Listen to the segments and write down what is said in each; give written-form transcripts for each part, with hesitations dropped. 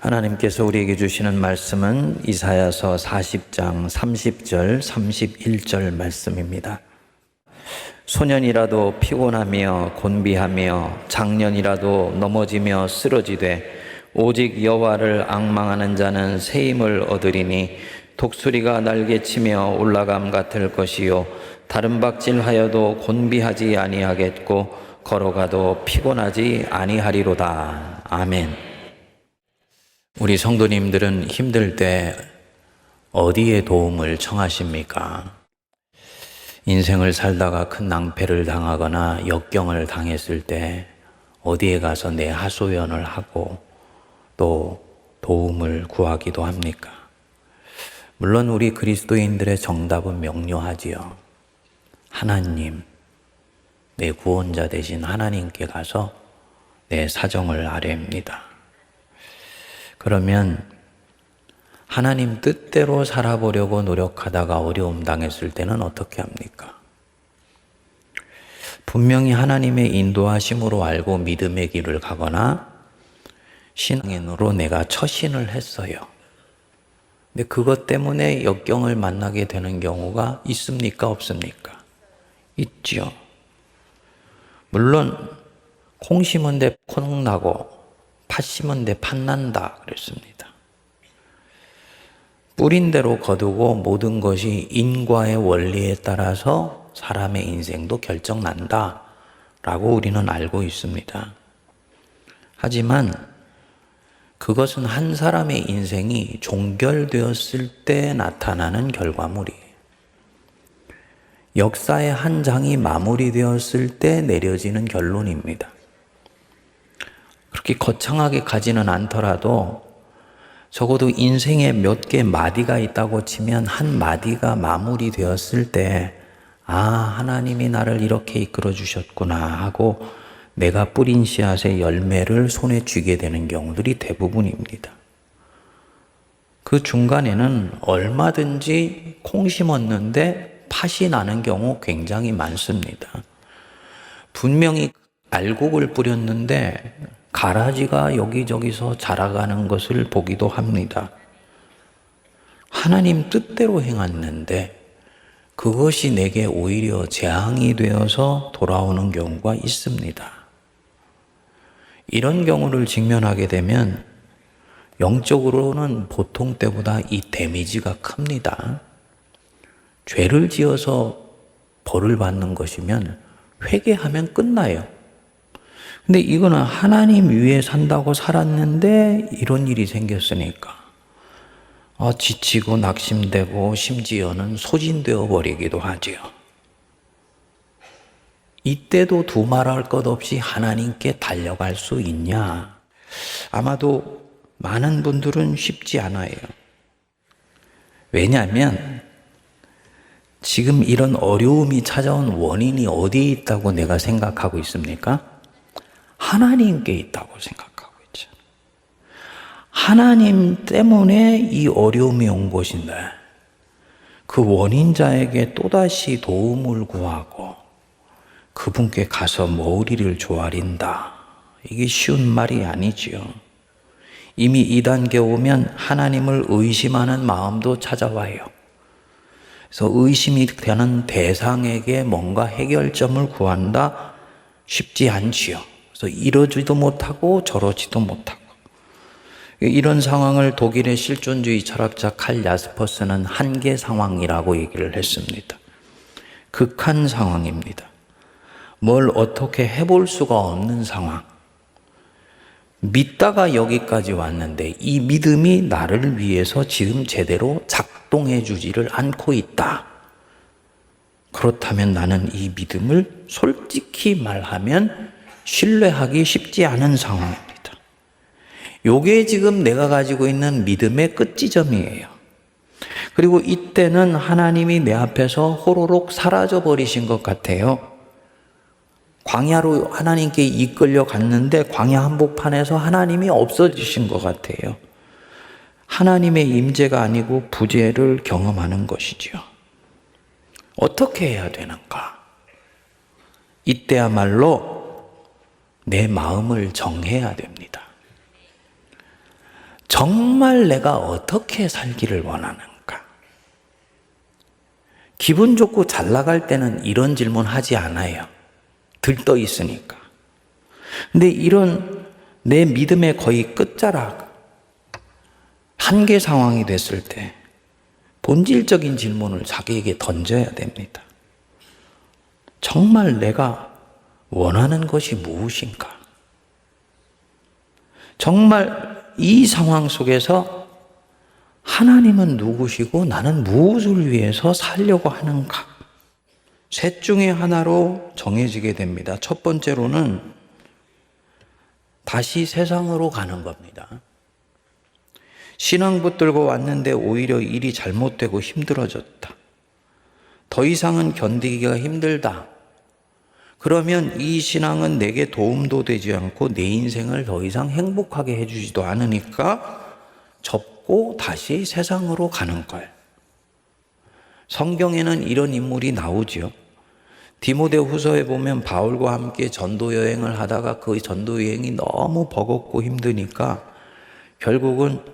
하나님께서 우리에게 주시는 말씀은 이사야서 40장 30절 31절 말씀입니다. 소년이라도 피곤하며 곤비하며 장년이라도 넘어지며 쓰러지되 오직 여호와를 앙망하는 자는 새 힘을 얻으리니 독수리가 날개치며 올라감 같을 것이요 다른 박질하여도 곤비하지 아니하겠고 걸어가도 피곤하지 아니하리로다. 아멘. 우리 성도님들은 힘들 때 어디에 도움을 청하십니까? 인생을 살다가 큰 낭패를 당하거나 역경을 당했을 때 어디에 가서 내 하소연을 하고 또 도움을 구하기도 합니까? 물론 우리 그리스도인들의 정답은 명료하지요. 하나님, 내 구원자 되신 하나님께 가서 내 사정을 아뢰입니다. 그러면 하나님 뜻대로 살아보려고 노력하다가 어려움 당했을 때는 어떻게 합니까? 분명히 하나님의 인도하심으로 알고 믿음의 길을 가거나 신앙인으로 내가 처신을 했어요. 근데 그것 때문에 역경을 만나게 되는 경우가 있습니까? 없습니까? 있죠. 물론 콩 심은 데 콩 나고 팥 심은 데 팥 난다 그랬습니다. 뿌린 대로 거두고 모든 것이 인과의 원리에 따라서 사람의 인생도 결정난다 라고 우리는 알고 있습니다. 하지만 그것은 한 사람의 인생이 종결되었을 때 나타나는 결과물이에요. 역사의 한 장이 마무리되었을 때 내려지는 결론입니다. 그렇게 거창하게 가지는 않더라도 적어도 인생에 몇 개 마디가 있다고 치면 한 마디가 마무리되었을 때 하나님이 나를 이렇게 이끌어 주셨구나 하고 내가 뿌린 씨앗의 열매를 손에 쥐게 되는 경우들이 대부분입니다. 그 중간에는 얼마든지 콩 심었는데 팥이 나는 경우 굉장히 많습니다. 분명히 알곡을 뿌렸는데 가라지가 여기저기서 자라가는 것을 보기도 합니다. 하나님 뜻대로 행했는데 그것이 내게 오히려 재앙이 되어서 돌아오는 경우가 있습니다. 이런 경우를 직면하게 되면 영적으로는 보통 때보다 이 데미지가 큽니다. 죄를 지어서 벌을 받는 것이면 회개하면 끝나요. 근데 이거는 하나님 위에 산다고 살았는데 이런 일이 생겼으니까 지치고 낙심되고 심지어는 소진되어 버리기도 하지요. 이때도 두말할 것 없이 하나님께 달려갈 수 있냐? 아마도 많은 분들은 쉽지 않아요. 왜냐하면 지금 이런 어려움이 찾아온 원인이 어디에 있다고 내가 생각하고 있습니까? 하나님께 있다고 생각하고 있죠. 하나님 때문에 이 어려움이 온 것인데 그 원인자에게 또다시 도움을 구하고 그분께 가서 머리를 조아린다. 이게 쉬운 말이 아니지요. 이미 이 단계 오면 하나님을 의심하는 마음도 찾아와요. 그래서 의심이 되는 대상에게 뭔가 해결점을 구한다? 쉽지 않지요. 그래서 이러지도 못하고 저러지도 못하고. 이런 상황을 독일의 실존주의 철학자 칼 야스퍼스는 한계 상황이라고 얘기를 했습니다. 극한 상황입니다. 뭘 어떻게 해볼 수가 없는 상황. 믿다가 여기까지 왔는데 이 믿음이 나를 위해서 지금 제대로 작동해 주지를 않고 있다. 그렇다면 나는 이 믿음을 솔직히 말하면 신뢰하기 쉽지 않은 상황입니다. 요게 지금 내가 가지고 있는 믿음의 끝지점이에요. 그리고 이때는 하나님이 내 앞에서 호로록 사라져 버리신 것 같아요. 광야로 하나님께 이끌려 갔는데 광야 한복판에서 하나님이 없어지신 것 같아요. 하나님의 임재가 아니고 부재를 경험하는 것이죠. 어떻게 해야 되는가? 이때야말로 내 마음을 정해야 됩니다. 정말 내가 어떻게 살기를 원하는가? 기분 좋고 잘 나갈 때는 이런 질문 하지 않아요. 들떠 있으니까. 근데 이런 내 믿음의 거의 끝자락, 한계 상황이 됐을 때 본질적인 질문을 자기에게 던져야 됩니다. 정말 내가 원하는 것이 무엇인가? 정말 이 상황 속에서 하나님은 누구시고 나는 무엇을 위해서 살려고 하는가? 셋 중에 하나로 정해지게 됩니다. 첫 번째로는 다시 세상으로 가는 겁니다. 신앙 붙들고 왔는데 오히려 일이 잘못되고 힘들어졌다. 더 이상은 견디기가 힘들다. 그러면 이 신앙은 내게 도움도 되지 않고 내 인생을 더 이상 행복하게 해주지도 않으니까 접고 다시 세상으로 가는 거예요. 성경에는 이런 인물이 나오지요. 디모데후서에 보면 바울과 함께 전도 여행을 하다가 그 전도 여행이 너무 버겁고 힘드니까 결국은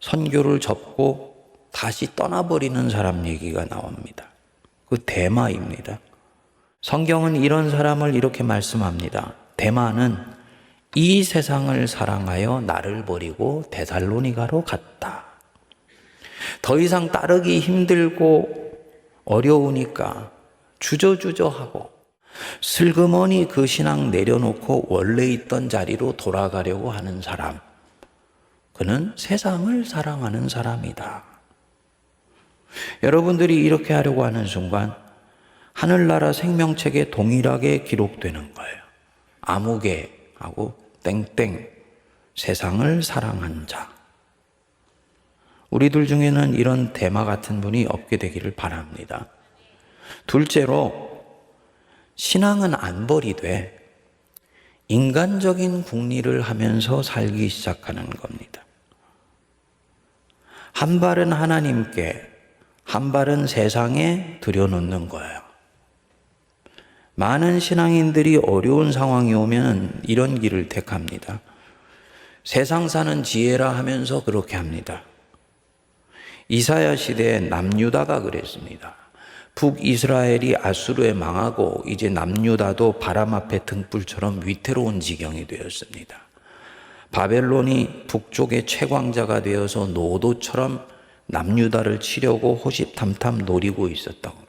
선교를 접고 다시 떠나버리는 사람 얘기가 나옵니다. 그 데마입니다. 성경은 이런 사람을 이렇게 말씀합니다. 데마는 이 세상을 사랑하여 나를 버리고 데살로니가로 갔다. 더 이상 따르기 힘들고 어려우니까 주저주저하고 슬그머니 그 신앙 내려놓고 원래 있던 자리로 돌아가려고 하는 사람. 그는 세상을 사랑하는 사람이다. 여러분들이 이렇게 하려고 하는 순간 하늘나라 생명책에 동일하게 기록되는 거예요. 아무개하고 땡땡, 세상을 사랑한 자. 우리들 중에는 이런 데마 같은 분이 없게 되기를 바랍니다. 둘째로, 신앙은 안 버리되 인간적인 궁리를 하면서 살기 시작하는 겁니다. 한 발은 하나님께, 한 발은 세상에 들여놓는 거예요. 많은 신앙인들이 어려운 상황이 오면 이런 길을 택합니다. 세상 사는 지혜라 하면서 그렇게 합니다. 이사야 시대에 남유다가 그랬습니다. 북이스라엘이 아수르에 망하고 이제 남유다도 바람 앞에 등불처럼 위태로운 지경이 되었습니다. 바벨론이 북쪽의 최광자가 되어서 노도처럼 남유다를 치려고 호시탐탐 노리고 있었던 거예요.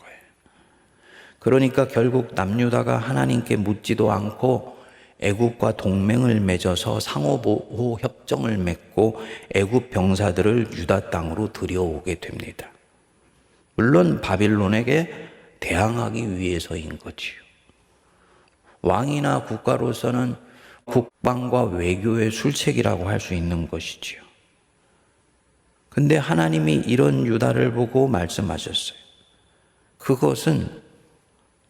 그러니까 결국 남유다가 하나님께 묻지도 않고 애굽과 동맹을 맺어서 상호보호 협정을 맺고 애굽 병사들을 유다 땅으로 들여오게 됩니다. 물론 바빌론에게 대항하기 위해서인 거지요. 왕이나 국가로서는 국방과 외교의 술책이라고 할 수 있는 것이지요. 근데 하나님이 이런 유다를 보고 말씀하셨어요. 그것은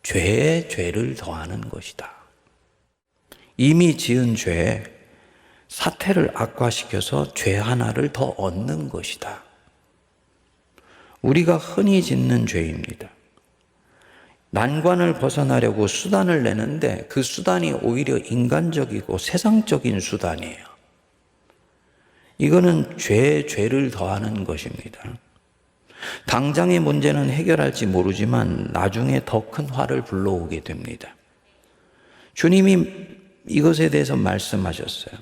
죄에 죄를 더하는 것이다. 이미 지은 죄에 사태를 악화시켜서 죄 하나를 더 얻는 것이다. 우리가 흔히 짓는 죄입니다. 난관을 벗어나려고 수단을 내는데 그 수단이 오히려 인간적이고 세상적인 수단이에요. 이거는 죄에 죄를 더하는 것입니다. 당장의 문제는 해결할지 모르지만 나중에 더 큰 화를 불러오게 됩니다. 주님이 이것에 대해서 말씀하셨어요.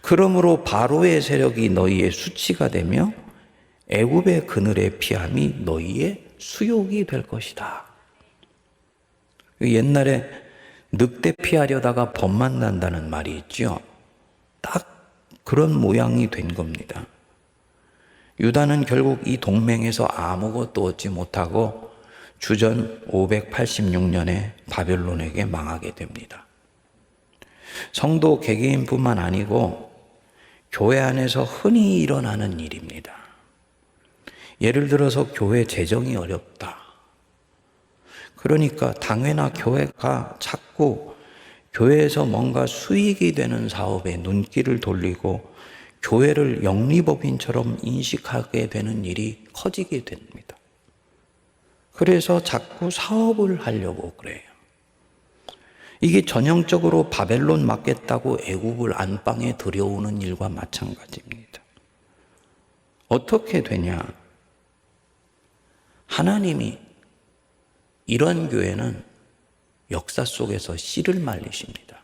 그러므로 바로의 세력이 너희의 수치가 되며 애굽의 그늘의 피함이 너희의 수욕이 될 것이다. 옛날에 늑대 피하려다가 범만 난다는 말이 있죠. 딱 그런 모양이 된 겁니다. 유다는 결국 이 동맹에서 아무것도 얻지 못하고 주전 586년에 바벨론에게 망하게 됩니다. 성도 개개인뿐만 아니고 교회 안에서 흔히 일어나는 일입니다. 예를 들어서 교회 재정이 어렵다. 그러니까 당회나 교회가 자꾸 교회에서 뭔가 수익이 되는 사업에 눈길을 돌리고 교회를 영리법인처럼 인식하게 되는 일이 커지게 됩니다. 그래서 자꾸 사업을 하려고 그래요. 이게 전형적으로 바벨론 맞겠다고 애굽을 안방에 들여오는 일과 마찬가지입니다. 어떻게 되냐? 하나님이 이런 교회는 역사 속에서 씨를 말리십니다.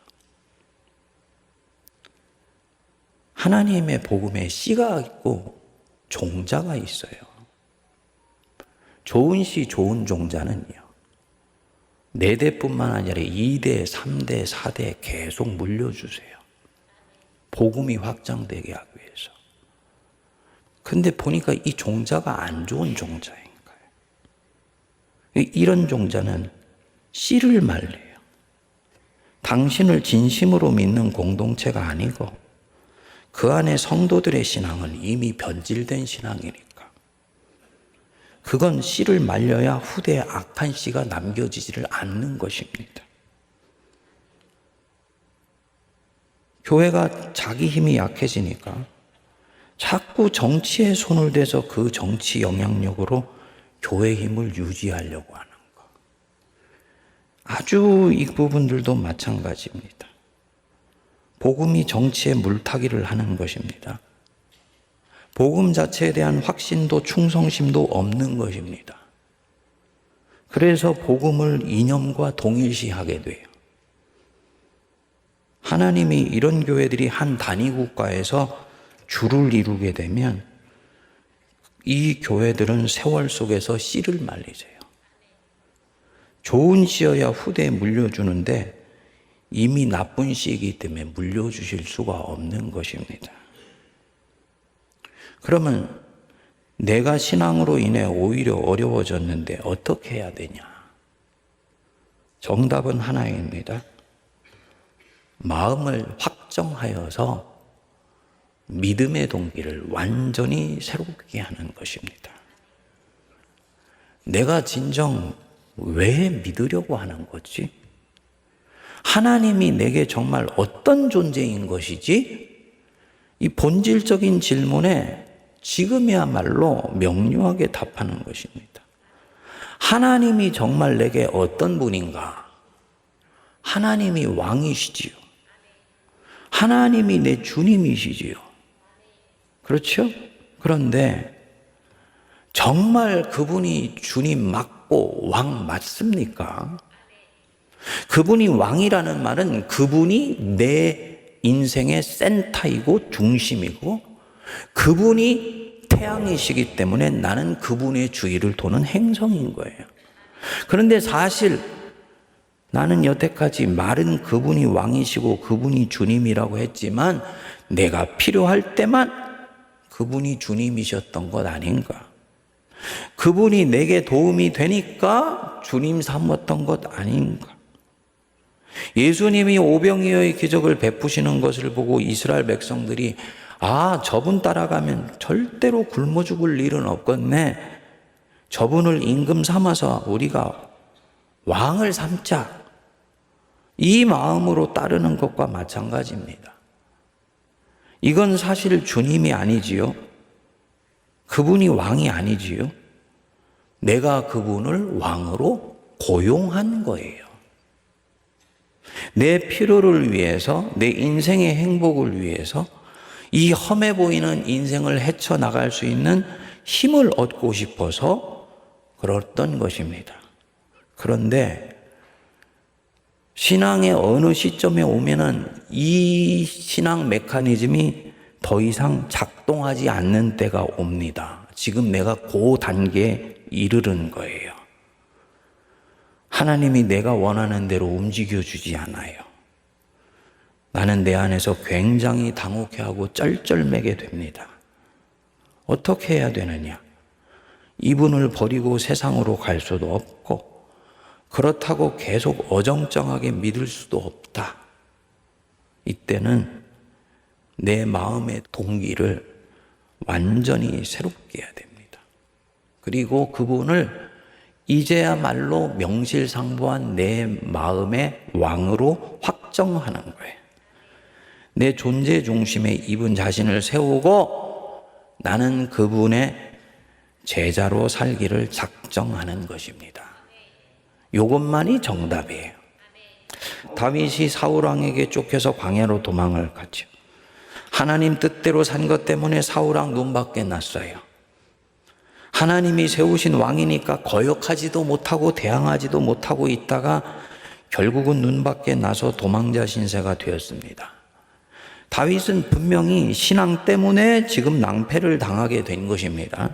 하나님의 복음에 씨가 있고 종자가 있어요. 좋은 씨, 좋은 종자는요, 4대뿐만 아니라 2대, 3대, 4대 계속 물려주세요. 복음이 확장되게 하기 위해서. 근데 보니까 이 종자가 안 좋은 종자인 거예요. 이런 종자는 씨를 말려요. 당신을 진심으로 믿는 공동체가 아니고 그 안에 성도들의 신앙은 이미 변질된 신앙이니까 그건 씨를 말려야 후대에 악한 씨가 남겨지지를 않는 것입니다. 교회가 자기 힘이 약해지니까 자꾸 정치에 손을 대서 그 정치 영향력으로 교회 힘을 유지하려고 하는 거. 아주 이 부분들도 마찬가지입니다. 복음이 정치에 물타기를 하는 것입니다. 복음 자체에 대한 확신도 충성심도 없는 것입니다. 그래서 복음을 이념과 동일시하게 돼요. 하나님이 이런 교회들이 한 단위 국가에서 주를 이루게 되면 이 교회들은 세월 속에서 씨를 말리세요. 좋은 씨여야 후대에 물려주는데 이미 나쁜 씨이기 때문에 물려주실 수가 없는 것입니다. 그러면 내가 신앙으로 인해 오히려 어려워졌는데 어떻게 해야 되냐? 정답은 하나입니다. 마음을 확정하여서 믿음의 동기를 완전히 새롭게 하는 것입니다. 내가 진정 왜 믿으려고 하는 거지? 하나님이 내게 정말 어떤 존재인 것이지? 이 본질적인 질문에 지금이야말로 명료하게 답하는 것입니다. 하나님이 정말 내게 어떤 분인가? 하나님이 왕이시지요. 하나님이 내 주님이시지요. 그렇죠? 그런데 정말 그분이 주님 맞고 왕 맞습니까? 그분이 왕이라는 말은 그분이 내 인생의 센터이고 중심이고 그분이 태양이시기 때문에 나는 그분의 주위를 도는 행성인 거예요. 그런데 사실 나는 여태까지 말은 그분이 왕이시고 그분이 주님이라고 했지만 내가 필요할 때만 그분이 주님이셨던 것 아닌가? 그분이 내게 도움이 되니까 주님 삼았던 것 아닌가? 예수님이 오병이어의 기적을 베푸시는 것을 보고 이스라엘 백성들이 저분 따라가면 절대로 굶어 죽을 일은 없겠네. 저분을 임금 삼아서 우리가 왕을 삼자. 이 마음으로 따르는 것과 마찬가지입니다. 이건 사실 주님이 아니지요. 그분이 왕이 아니지요. 내가 그분을 왕으로 고용한 거예요. 내 필요를 위해서, 내 인생의 행복을 위해서 이 험해 보이는 인생을 헤쳐나갈 수 있는 힘을 얻고 싶어서 그랬던 것입니다. 그런데 신앙의 어느 시점에 오면은 이 신앙 메커니즘이 더 이상 작동하지 않는 때가 옵니다. 지금 내가 그 단계에 이르는 거예요. 하나님이 내가 원하는 대로 움직여주지 않아요. 나는 내 안에서 굉장히 당혹해하고 쩔쩔매게 됩니다. 어떻게 해야 되느냐? 이분을 버리고 세상으로 갈 수도 없고 그렇다고 계속 어정쩡하게 믿을 수도 없다. 이때는 내 마음의 동기를 완전히 새롭게 해야 됩니다. 그리고 그분을 이제야말로 명실상부한 내 마음의 왕으로 확정하는 거예요. 내 존재 중심에 이분 자신을 세우고 나는 그분의 제자로 살기를 작정하는 것입니다. 이것만이 정답이에요. 다윗이 사울 왕에게 쫓겨서 광야로 도망을 갔죠. 하나님 뜻대로 산 것 때문에 사울왕 눈밖에 났어요. 하나님이 세우신 왕이니까 거역하지도 못하고 대항하지도 못하고 있다가 결국은 눈밖에 나서 도망자 신세가 되었습니다. 다윗은 분명히 신앙 때문에 지금 낭패를 당하게 된 것입니다.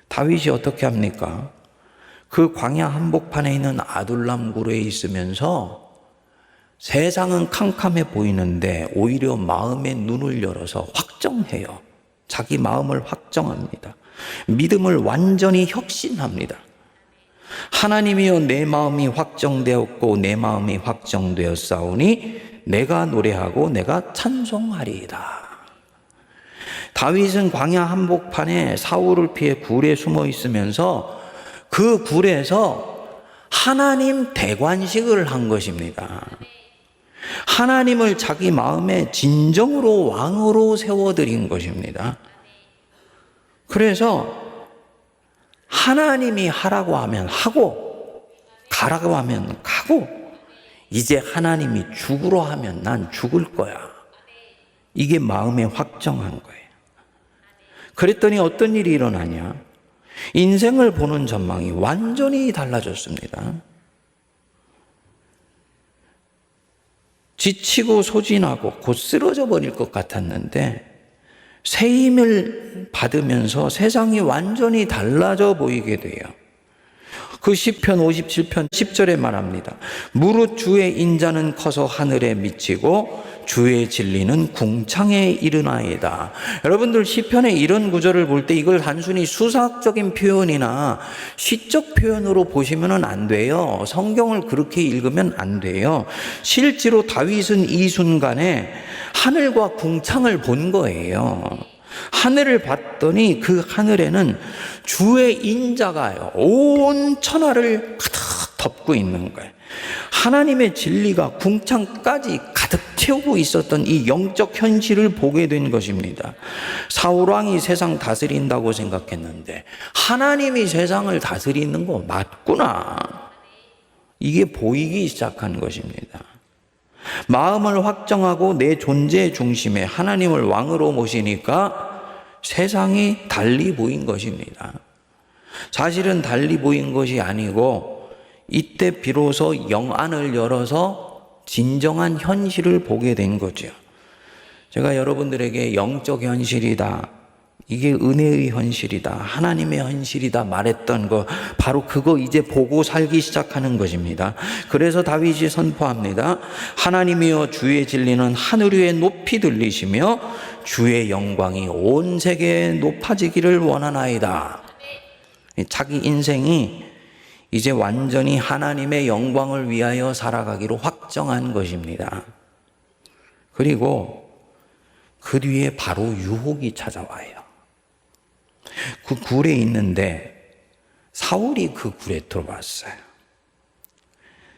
다윗이 어떻게 합니까? 그 광야 한복판에 있는 아둘람 굴에 있으면서 세상은 캄캄해 보이는데 오히려 마음의 눈을 열어서 확정해요. 자기 마음을 확정합니다. 믿음을 완전히 혁신합니다. 하나님이여 내 마음이 확정되었고 내 마음이 확정되었사오니 내가 노래하고 내가 찬송하리이다. 다윗은 광야 한복판에 사울을 피해 굴에 숨어 있으면서 그 굴에서 하나님 대관식을 한 것입니다. 하나님을 자기 마음에 진정으로 왕으로 세워드린 것입니다. 그래서 하나님이 하라고 하면 하고 가라고 하면 가고 이제 하나님이 죽으러 하면 난 죽을 거야. 이게 마음에 확정한 거예요. 그랬더니 어떤 일이 일어나냐? 인생을 보는 전망이 완전히 달라졌습니다. 지치고 소진하고 곧 쓰러져 버릴 것 같았는데 새 힘을 받으면서 세상이 완전히 달라져 보이게 돼요. 그 시편 57편 10절에 말합니다. 무릇 주의 인자는 커서 하늘에 미치고 주의 진리는 궁창에 이르나이다. 여러분들 시편의 이런 구절을 볼 때 이걸 단순히 수사학적인 표현이나 시적 표현으로 보시면 안 돼요. 성경을 그렇게 읽으면 안 돼요. 실제로 다윗은 이 순간에 하늘과 궁창을 본 거예요. 하늘을 봤더니 그 하늘에는 주의 인자가 온 천하를 가득 덮고 있는 거예요. 하나님의 진리가 궁창까지 가득 채우고 있었던 이 영적 현실을 보게 된 것입니다. 사울왕이 세상 다스린다고 생각했는데 하나님이 세상을 다스리는 거 맞구나. 이게 보이기 시작한 것입니다. 마음을 확정하고 내 존재의 중심에 하나님을 왕으로 모시니까 세상이 달리 보인 것입니다. 사실은 달리 보인 것이 아니고 이때 비로소 영안을 열어서 진정한 현실을 보게 된 거죠. 제가 여러분들에게 영적 현실이다, 이게 은혜의 현실이다, 하나님의 현실이다 말했던 거 바로 그거 이제 보고 살기 시작하는 것입니다. 그래서 다윗이 선포합니다. 하나님이여 주의 진리는 하늘 위에 높이 들리시며 주의 영광이 온 세계에 높아지기를 원하나이다. 자기 인생이 이제 완전히 하나님의 영광을 위하여 살아가기로 확정한 것입니다. 그리고 그 뒤에 바로 유혹이 찾아와요. 그 굴에 있는데 사울이 그 굴에 들어왔어요.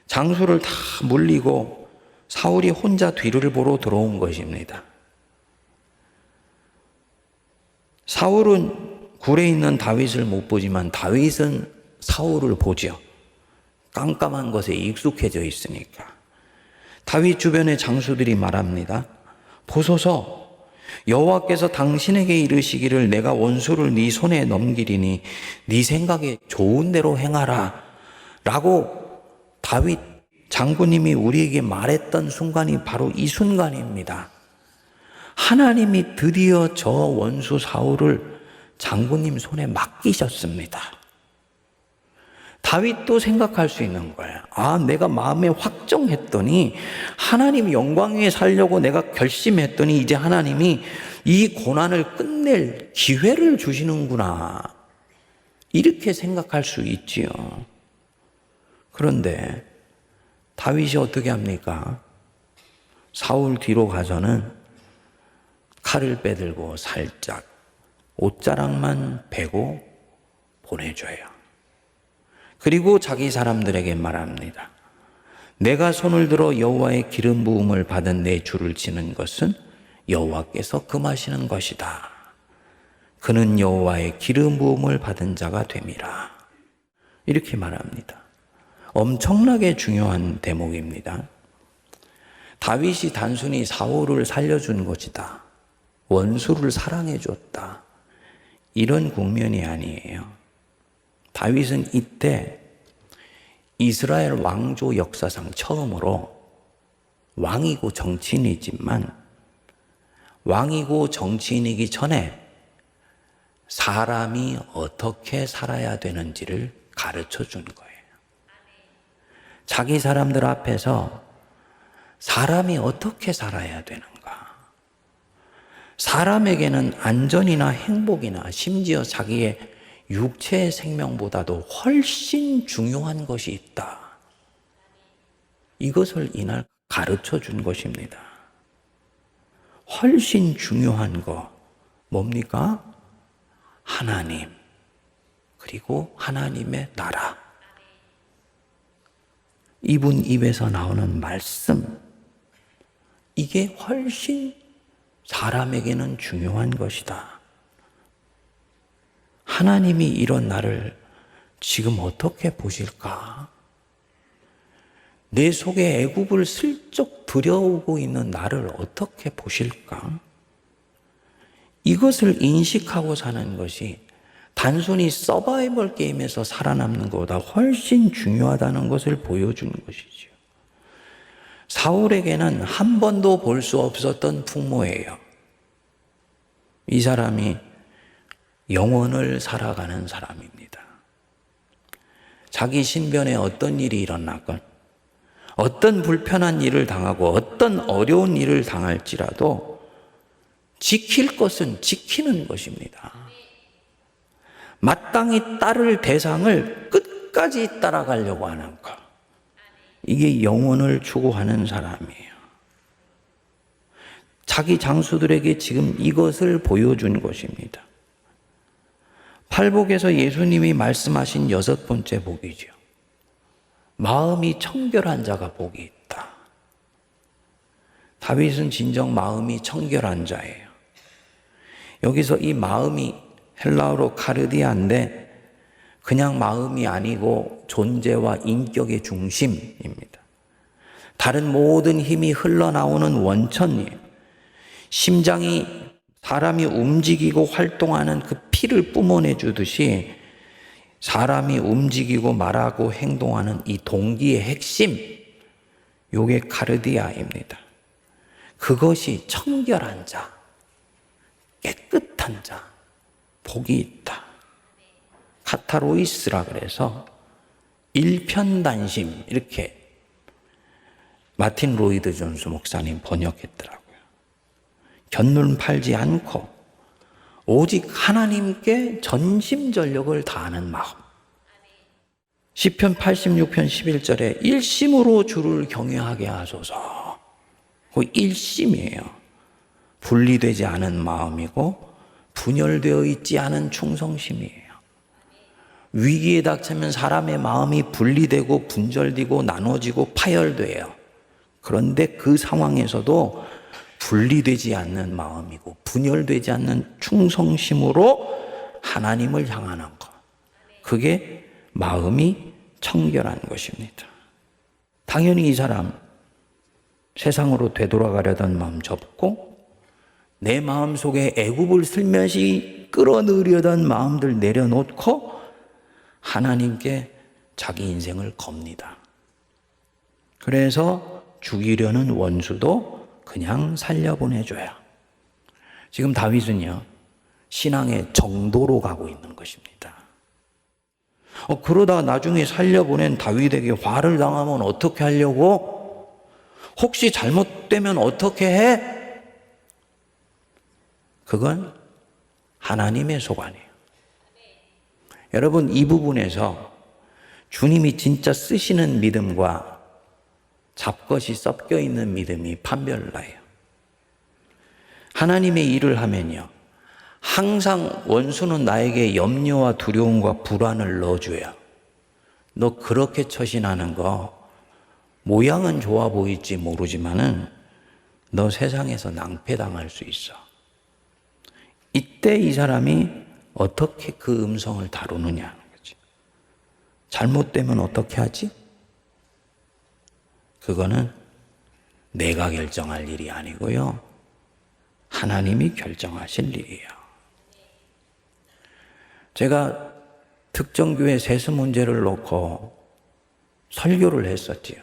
장수를 다 물리고 사울이 혼자 뒤를 보러 들어온 것입니다. 사울은 굴에 있는 다윗을 못 보지만 다윗은 사울을 보죠. 깜깜한 것에 익숙해져 있으니까. 다윗 주변의 장수들이 말합니다. 보소서, 여호와께서 당신에게 이르시기를 내가 원수를 네 손에 넘기리니 네 생각에 좋은 대로 행하라 라고 다윗 장군님이 우리에게 말했던 순간이 바로 이 순간입니다. 하나님이 드디어 저 원수 사울을 장군님 손에 맡기셨습니다. 다윗도 생각할 수 있는 거예요. 아, 내가 마음에 확정했더니 하나님 영광 위에 살려고 내가 결심했더니 이제 하나님이 이 고난을 끝낼 기회를 주시는구나. 이렇게 생각할 수 있지요. 그런데 다윗이 어떻게 합니까? 사울 뒤로 가서는 칼을 빼들고 살짝 옷자락만 베고 보내줘요. 그리고 자기 사람들에게 말합니다. 내가 손을 들어 여호와의 기름 부음을 받은 내 줄을 치는 것은 여호와께서 금하시는 것이다. 그는 여호와의 기름 부음을 받은 자가 됨이라. 이렇게 말합니다. 엄청나게 중요한 대목입니다. 다윗이 단순히 사울을 살려준 것이다. 원수를 사랑해 줬다. 이런 국면이 아니에요. 다윗은 이때 이스라엘 왕조 역사상 처음으로 왕이고 정치인이지만 왕이고 정치인이기 전에 사람이 어떻게 살아야 되는지를 가르쳐 준 거예요. 자기 사람들 앞에서 사람이 어떻게 살아야 되는가? 사람에게는 안전이나 행복이나 심지어 자기의 육체의 생명보다도 훨씬 중요한 것이 있다. 이것을 이날 가르쳐 준 것입니다. 훨씬 중요한 거 뭡니까? 하나님, 그리고 하나님의 나라. 이분 입에서 나오는 말씀, 이게 훨씬 사람에게는 중요한 것이다. 하나님이 이런 나를 지금 어떻게 보실까? 내 속에 애굽을 슬쩍 들여오고 있는 나를 어떻게 보실까? 이것을 인식하고 사는 것이 단순히 서바이벌 게임에서 살아남는 것보다 훨씬 중요하다는 것을 보여주는 것이죠. 사울에게는 한 번도 볼 수 없었던 풍모예요. 이 사람이 영원을 살아가는 사람입니다. 자기 신변에 어떤 일이 일어나건 어떤 불편한 일을 당하고 어떤 어려운 일을 당할지라도 지킬 것은 지키는 것입니다. 마땅히 따를 대상을 끝까지 따라가려고 하는 것. 이게 영혼을 추구하는 사람이에요. 자기 장수들에게 지금 이것을 보여준 것입니다. 팔복에서 예수님이 말씀하신 6번째 복이죠. 마음이 청결한 자가 복이 있다. 다윗은 진정 마음이 청결한 자예요. 여기서 이 마음이 헬라어로 카르디아인데 그냥 마음이 아니고 존재와 인격의 중심입니다. 다른 모든 힘이 흘러나오는 원천이에요. 심장이 사람이 움직이고 활동하는 그 피를 뿜어내 주듯이 사람이 움직이고 말하고 행동하는 이 동기의 핵심, 요게 카르디아입니다. 그것이 청결한 자, 깨끗한 자, 복이 있다. 카타로이스라 그래서 일편단심, 이렇게 마틴 로이드 존스 목사님 번역했더라고요. 견눈 팔지 않고 오직 하나님께 전심전력을 다하는 마음. 시편 86편 11절에 일심으로 주를 경외하게 하소서. 그 일심이에요. 분리되지 않은 마음이고 분열되어 있지 않은 충성심이에요. 위기에 닥치면 사람의 마음이 분리되고 분절되고 나눠지고 파열돼요. 그런데 그 상황에서도 분리되지 않는 마음이고 분열되지 않는 충성심으로 하나님을 향하는 것. 그게 마음이 청결한 것입니다. 당연히 이 사람 세상으로 되돌아가려던 마음 접고 내 마음속에 애굽을 슬며시 끌어들이려던 마음들 내려놓고 하나님께 자기 인생을 겁니다. 그래서 죽이려는 원수도 그냥 살려보내줘야. 지금 다윗은요, 신앙의 정도로 가고 있는 것입니다. 그러다 나중에 살려보낸 다윗에게 화를 당하면 어떻게 하려고? 혹시 잘못되면 어떻게 해? 그건 하나님의 소관이에요. 여러분, 이 부분에서 주님이 진짜 쓰시는 믿음과 잡것이 섞여 있는 믿음이 판별을 해요. 하나님의 일을 하면요, 항상 원수는 나에게 염려와 두려움과 불안을 넣어줘요. 너 그렇게 처신하는 거 모양은 좋아 보일지 모르지만은 너 세상에서 낭패당할 수 있어. 이때 이 사람이 어떻게 그 음성을 다루느냐 하는 거지. 잘못되면 어떻게 하지? 그거는 내가 결정할 일이 아니고요, 하나님이 결정하실 일이에요. 제가 특정 교회 세습 문제를 놓고 설교를 했었지요.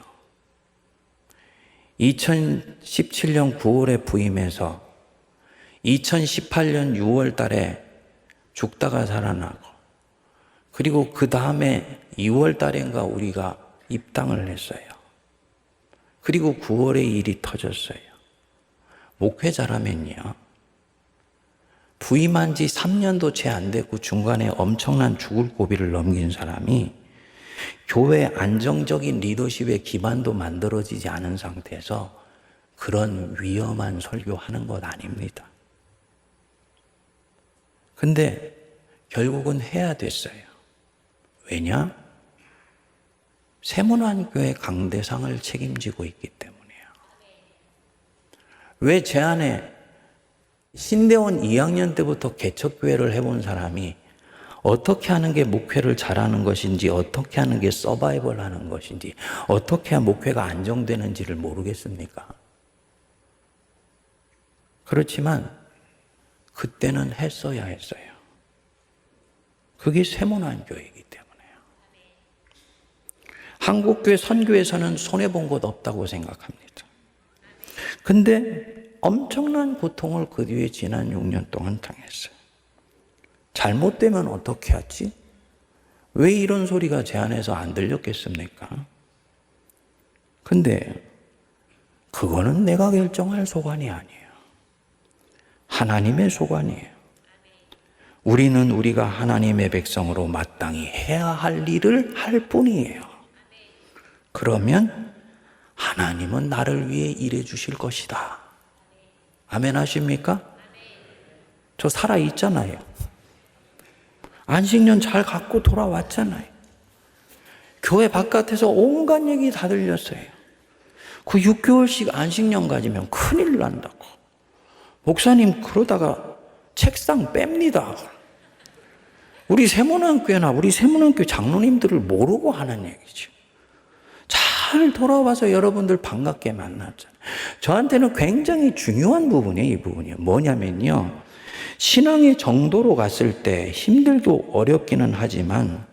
2017년 9월에 부임해서 2018년 6월 달에 죽다가 살아나고, 그리고 그 다음에 2월 달인가 우리가 입당을 했어요. 그리고 9월에 일이 터졌어요. 목회자라면요, 부임한 지 3년도 채 안 됐고 중간에 엄청난 죽을 고비를 넘긴 사람이 교회 안정적인 리더십의 기반도 만들어지지 않은 상태에서 그런 위험한 설교하는 것 아닙니다. 근데 결국은 해야 됐어요. 왜냐? 세문안교회 강대상을 책임지고 있기 때문이에요. 왜 제 안에 신대원 2학년 때부터 개척교회를 해본 사람이 어떻게 하는 게 목회를 잘하는 것인지, 어떻게 하는 게 서바이벌 하는 것인지, 어떻게 해야 목회가 안정되는지를 모르겠습니까? 그렇지만 그때는 했어야 했어요. 그게 세문안교회이기 때문에요. 한국교회 선교에서는 손해본 것 없다고 생각합니다. 근데 엄청난 고통을 그 뒤에 지난 6년 동안 당했어요. 잘못되면 어떻게 하지? 왜 이런 소리가 제 안에서 안 들렸겠습니까? 근데 그거는 내가 결정할 소관이 아니에요. 하나님의 소관이에요. 우리는 우리가 하나님의 백성으로 마땅히 해야 할 일을 할 뿐이에요. 그러면 하나님은 나를 위해 일해 주실 것이다. 아멘 하십니까? 저 살아있잖아요. 안식년 잘 갖고 돌아왔잖아요. 교회 바깥에서 온갖 얘기 다 들렸어요. 그 6개월씩 안식년 가지면 큰일 난다고. 목사님 그러다가 책상 뺍니다. 우리 세문안교회나 우리 세문안교회 장로님들을 모르고 하는 얘기죠. 잘 돌아와서 여러분들 반갑게 만났잖아요. 저한테는 굉장히 중요한 부분이에요. 이 부분이요. 뭐냐면요, 신앙의 정도로 갔을 때 힘들고 어렵기는 하지만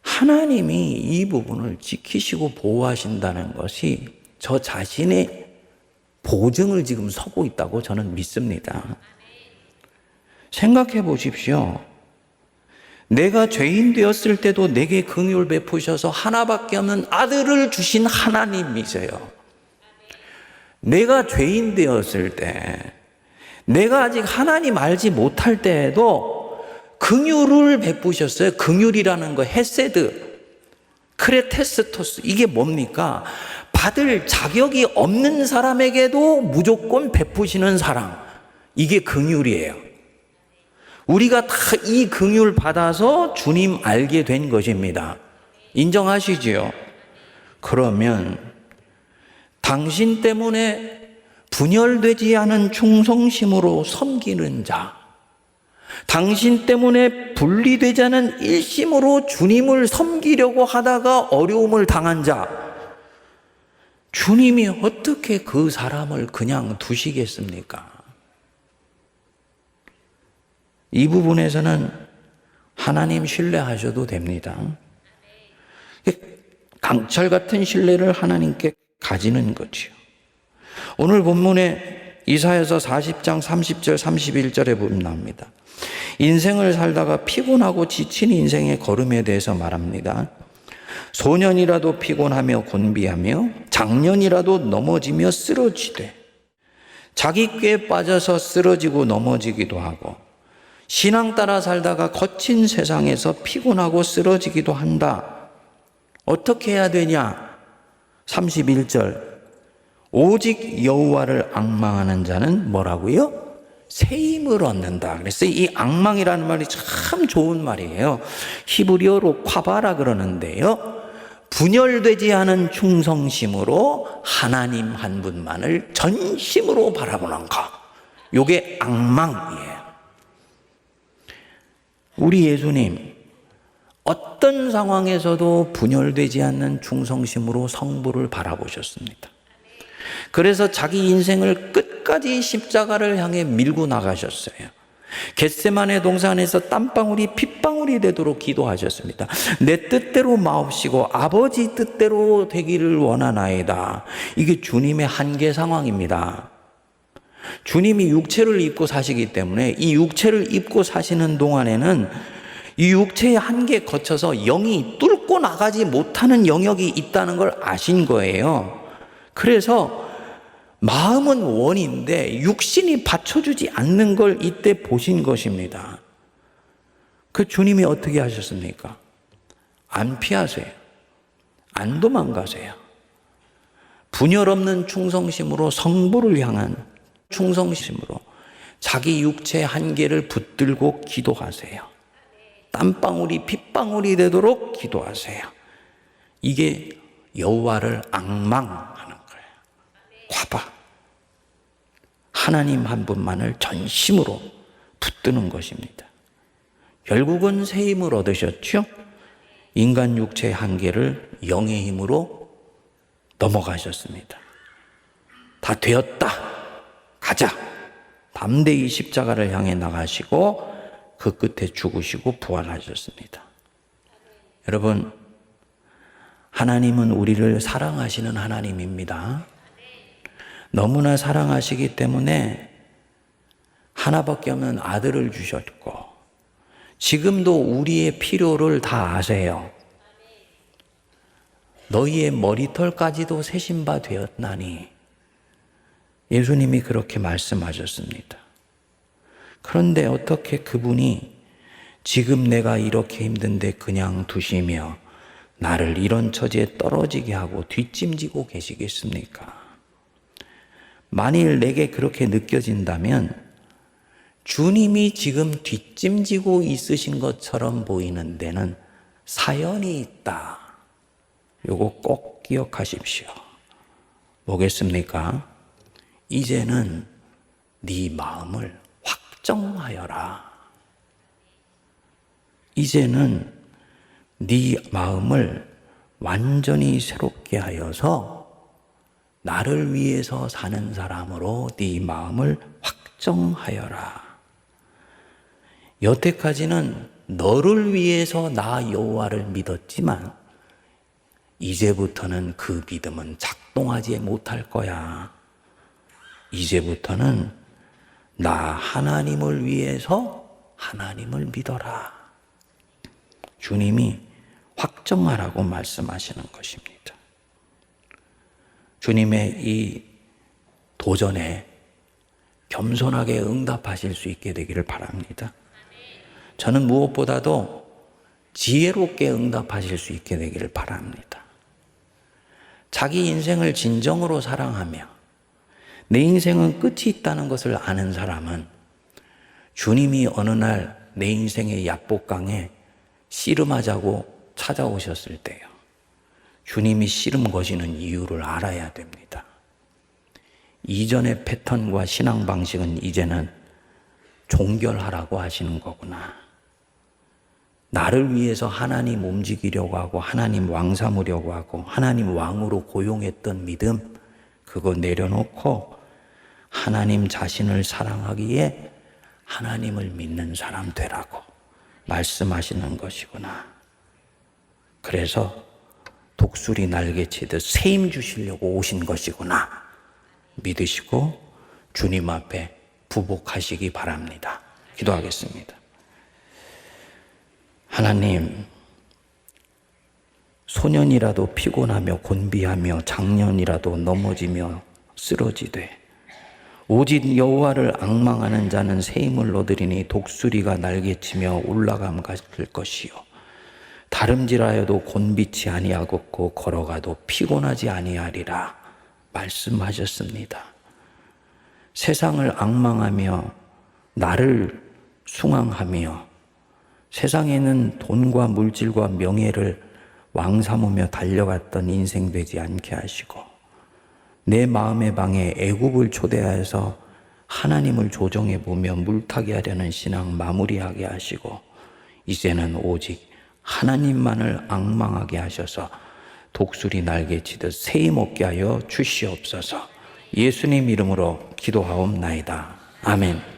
하나님이 이 부분을 지키시고 보호하신다는 것이 저 자신의 보증을 지금 서고 있다고 저는 믿습니다. 생각해 보십시오. 내가 죄인 되었을 때도 내게 긍휼을 베푸셔서 하나밖에 없는 아들을 주신 하나님이세요. 내가 죄인 되었을 때, 내가 아직 하나님 알지 못할 때에도 긍휼을 베푸셨어요. 긍휼이라는 거 헤세드, 크레테스토스, 이게 뭡니까? 받을 자격이 없는 사람에게도 무조건 베푸시는 사랑, 이게 긍휼이에요. 우리가 다 이 긍휼 받아서 주님 알게 된 것입니다. 인정하시지요? 그러면 당신 때문에 분열되지 않은 충성심으로 섬기는 자, 당신 때문에 분리되지 않은 일심으로 주님을 섬기려고 하다가 어려움을 당한 자, 주님이 어떻게 그 사람을 그냥 두시겠습니까? 이 부분에서는 하나님 신뢰하셔도 됩니다. 강철 같은 신뢰를 하나님께 가지는 거지요. 오늘 본문에 이사야서 40장 30절 31절에 보면 나옵니다. 인생을 살다가 피곤하고 지친 인생의 걸음에 대해서 말합니다. 소년이라도 피곤하며 곤비하며 장년이라도 넘어지며 쓰러지되, 자기 꾀에 빠져서 쓰러지고 넘어지기도 하고 신앙 따라 살다가 거친 세상에서 피곤하고 쓰러지기도 한다. 어떻게 해야 되냐? 31절, 오직 여호와를 앙망하는 자는 뭐라고요? 새 힘을 얻는다. 그래서 이 앙망이라는 말이 참 좋은 말이에요. 히브리어로 콰바라 그러는데요, 분열되지 않은 충성심으로 하나님 한 분만을 전심으로 바라보는 것, 이게 앙망이에요. 우리 예수님 어떤 상황에서도 분열되지 않는 충성심으로 성부를 바라보셨습니다. 그래서 자기 인생을 끝까지 십자가를 향해 밀고 나가셨어요. 겟세마네 동산에서 땀방울이 핏방울이 되도록 기도하셨습니다. 내 뜻대로 마옵시고 아버지 뜻대로 되기를 원하나이다. 이게 주님의 한계 상황입니다. 주님이 육체를 입고 사시기 때문에 이 육체를 입고 사시는 동안에는 이 육체의 한계에 거쳐서 영이 뚫고 나가지 못하는 영역이 있다는 걸 아신 거예요. 그래서 마음은 원인데 육신이 받쳐주지 않는 걸 이때 보신 것입니다. 그 주님이 어떻게 하셨습니까? 안 피하세요. 안 도망가세요. 분열 없는 충성심으로 성부를 향한 충성심으로 자기 육체의 한계를 붙들고 기도하세요. 땀방울이 핏방울이 되도록 기도하세요. 이게 여호와를 앙망하는 거예요. 봐봐. 하나님 한 분만을 전심으로 붙드는 것입니다. 결국은 새 힘을 얻으셨죠? 인간 육체의 한계를 영의 힘으로 넘어가셨습니다. 다 되었다. 가자. 담대히 십자가를 향해 나가시고 그 끝에 죽으시고 부활하셨습니다. 여러분, 하나님은 우리를 사랑하시는 하나님입니다. 너무나 사랑하시기 때문에 하나밖에 없는 아들을 주셨고 지금도 우리의 필요를 다 아세요. 너희의 머리털까지도 세신 바 되었나니 예수님이 그렇게 말씀하셨습니다. 그런데 어떻게 그분이 지금 내가 이렇게 힘든데 그냥 두시며 나를 이런 처지에 떨어지게 하고 뒷짐지고 계시겠습니까? 만일 내게 그렇게 느껴진다면 주님이 지금 뒷짐지고 있으신 것처럼 보이는 데는 사연이 있다. 요거 꼭 기억하십시오. 뭐겠습니까? 이제는 네 마음을 확정하여라. 이제는 네 마음을 완전히 새롭게 하여서 나를 위해서 사는 사람으로 네 마음을 확정하여라. 여태까지는 너를 위해서 나 여호와를 믿었지만 이제부터는 그 믿음은 작동하지 못할 거야. 이제부터는 나 하나님을 위해서 하나님을 믿어라. 주님이 확정하라고 말씀하시는 것입니다. 주님의 이 도전에 겸손하게 응답하실 수 있게 되기를 바랍니다. 저는 무엇보다도 지혜롭게 응답하실 수 있게 되기를 바랍니다. 자기 인생을 진정으로 사랑하며 내 인생은 끝이 있다는 것을 아는 사람은 주님이 어느 날 내 인생의 야복강에 씨름하자고 찾아오셨을 때요, 주님이 씨름 거시는 이유를 알아야 됩니다. 이전의 패턴과 신앙 방식은 이제는 종결하라고 하시는 거구나. 나를 위해서 하나님 움직이려고 하고 하나님 왕 삼으려고 하고 하나님 왕으로 고용했던 믿음, 그거 내려놓고 하나님 자신을 사랑하기에 하나님을 믿는 사람 되라고 말씀하시는 것이구나. 그래서 독수리 날개치듯 새 힘 주시려고 오신 것이구나 믿으시고 주님 앞에 부복하시기 바랍니다. 기도하겠습니다. 하나님, 소년이라도 피곤하며 곤비하며 장년이라도 넘어지며 쓰러지되 오직 여호와를 앙망하는 자는 새 힘을 얻으리니 독수리가 날개치며 올라감 같을 것이요 다름질하여도 곤비치 아니하겠고 걸어가도 피곤하지 아니하리라 말씀하셨습니다. 세상을 앙망하며 나를 숭앙하며 세상에는 돈과 물질과 명예를 왕 삼으며 달려갔던 인생 되지 않게 하시고 내 마음의 방에 애굽을 초대하여서 하나님을 조정해 보며 물타기 하려는 신앙 마무리하게 하시고 이제는 오직 하나님만을 앙망하게 하셔서 독수리 날개치듯 새 힘 얻게 하여 주시옵소서. 예수님 이름으로 기도하옵나이다. 아멘.